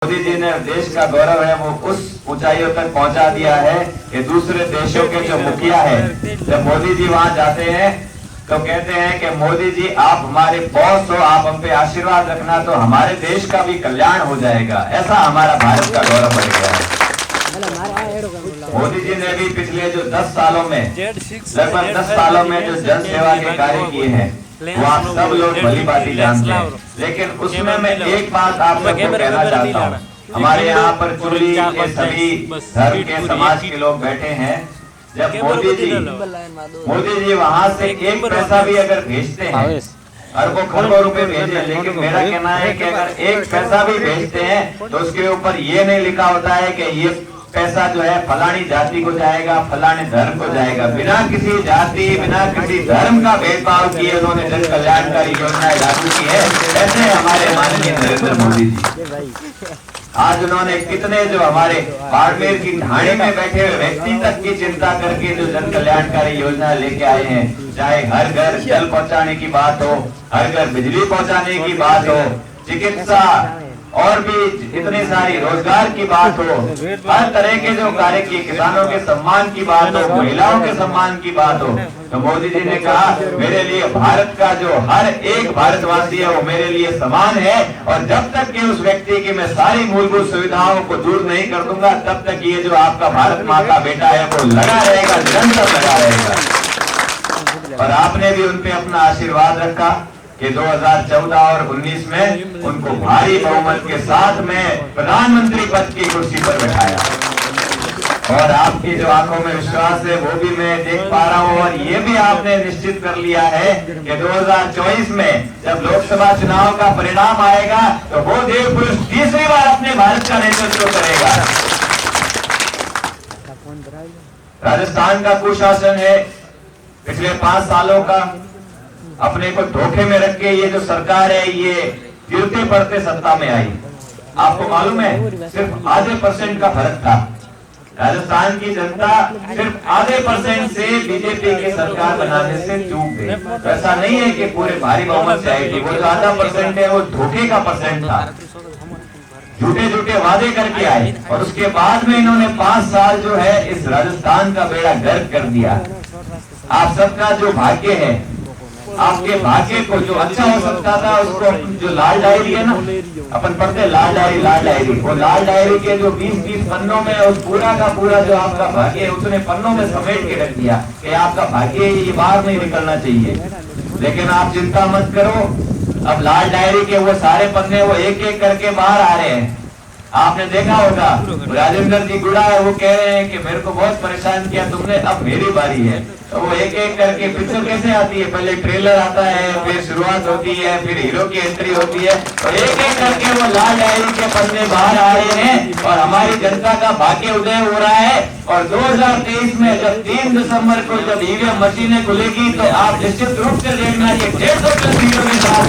मोदी जी ने देश का गौरव है वो उस ऊंचाइयों तक पहुंचा दिया है कि दूसरे देशों के जो मुखिया है, जब मोदी जी वहां जाते हैं तो कहते हैं कि मोदी जी आप हमारे बॉस हो, आप हम पे आशीर्वाद रखना तो हमारे देश का भी कल्याण हो जाएगा। ऐसा हमारा भारत का गौरव बढ़ गया है। मोदी जी ने भी पिछले जो 10 सालों में लगभग 10 सालों में जो जन सेवा के कार्य किए हैं वो आप सब लोग भली भांति जानते हैं, लेकिन उसमें मैं एक बात आप सबको कहना चाहता हूँ। हमारे यहाँ पर चुरली के सभी धर्म के समाज के लोग बैठे हैं। जब मोदी जी वहाँ से एक पैसा भी अगर भेजते हैं, अरबों खरबों रुपए भेजे, लेकिन मेरा कहना है कि अगर एक पैसा भी भेजते हैं तो उसके ऊपर ये नहीं लिखा होता है कि ये पैसा जो है फलानी जाति को जाएगा, फलाने धर्म को जाएगा। बिना किसी जाति बिना किसी धर्म का भेदभाव किए उन्होंने जन कल्याणकारी योजनाएं लागू की है। ऐसे हमारे माननीय नरेंद्र मोदी जी आज उन्होंने कितने जो हमारे बाड़मेर की ढाणी में बैठे हुए व्यक्ति तक की चिंता करके जो जन कल्याणकारी योजना लेके आए हैं, चाहे हर घर जल पहुंचाने की बात हो, हर घर बिजली पहुंचाने की बात हो, चिकित्सा और भी इतनी सारी रोजगार की बात हो, हर तरह के जो कार्य किए, किसानों के सम्मान की बात हो, महिलाओं के सम्मान की बात हो, तो मोदी जी ने कहा मेरे लिए भारत का जो हर एक भारतवासी है वो मेरे लिए समान है, और जब तक कि उस व्यक्ति की मैं सारी मूलभूत सुविधाओं को दूर नहीं कर दूंगा तब तक ये जो आपका भारत माँ का बेटा है वो लगा रहेगा, निरंतर लगा रहेगा। और आपने भी उनपे अपना आशीर्वाद रखा कि 2014 और 19 में उनको भारी बहुमत के साथ में प्रधानमंत्री पद की कुर्सी पर बैठाया। और आपकी जो आंखों में विश्वास है वो भी मैं देख पा रहा हूँ, और ये भी आपने निश्चित कर लिया है कि 2024 में जब लोकसभा चुनाव का परिणाम आएगा तो वो देव पुरुष तीसरी बार अपने भारत का नेतृत्व करेगा। राजस्थान का कुशासन है पिछले 5 सालों का, अपने को धोखे में रख के ये जो सरकार है ये गिरते पड़ते सत्ता में आई। आपको मालूम है सिर्फ आधे % का फर्क था। राजस्थान की जनता सिर्फ आधे % से बीजेपी की सरकार बनाने से चूक गई। ऐसा नहीं है कि पूरे भारी बहुमत से आई थी, वो जो आधा % है वो धोखे का % था, झूठे झूठे वादे करके आए, और उसके बाद में इन्होंने 5 साल जो है इस राजस्थान का बेड़ा गर्क कर दिया। आप सबका जो भाग्य है, आपके भाग्य को जो अच्छा हो सकता था उसको, जो लाल डायरी है ना, अपन पढ़ते लाल डायरी, वो लाल डायरी के जो 20-20 पन्नों में उस पूरा का पूरा जो आपका भाग्य है उसने पन्नों में समेट के रख दिया कि आपका भाग्य ये बाहर नहीं निकलना चाहिए। लेकिन आप चिंता मत करो, अब लाल डायरी के वो सारे पन्ने वो एक एक करके बाहर आ रहे हैं। आपने देखा होगा राजेंद्र जी गुड़ा है, वो कह रहे हैं कि मेरे को बहुत परेशान किया तुमने, अब मेरी बारी है। तो वो एक एक करके पिक्चर कैसे आती है, पहले ट्रेलर आता है, फिर शुरुआत होती है, फिर हीरो की एंट्री होती है, और एक एक करके वो लाल डायरी के पन्ने बाहर आ रहे हैं और हमारी जनता का भाग्य उदय हो रहा है। और 2023 में जब 3 दिसंबर को जब ईवीएम मशीनें खुलेगी तो आप निश्चित रूप से देखना कि 150 सीटों के साथ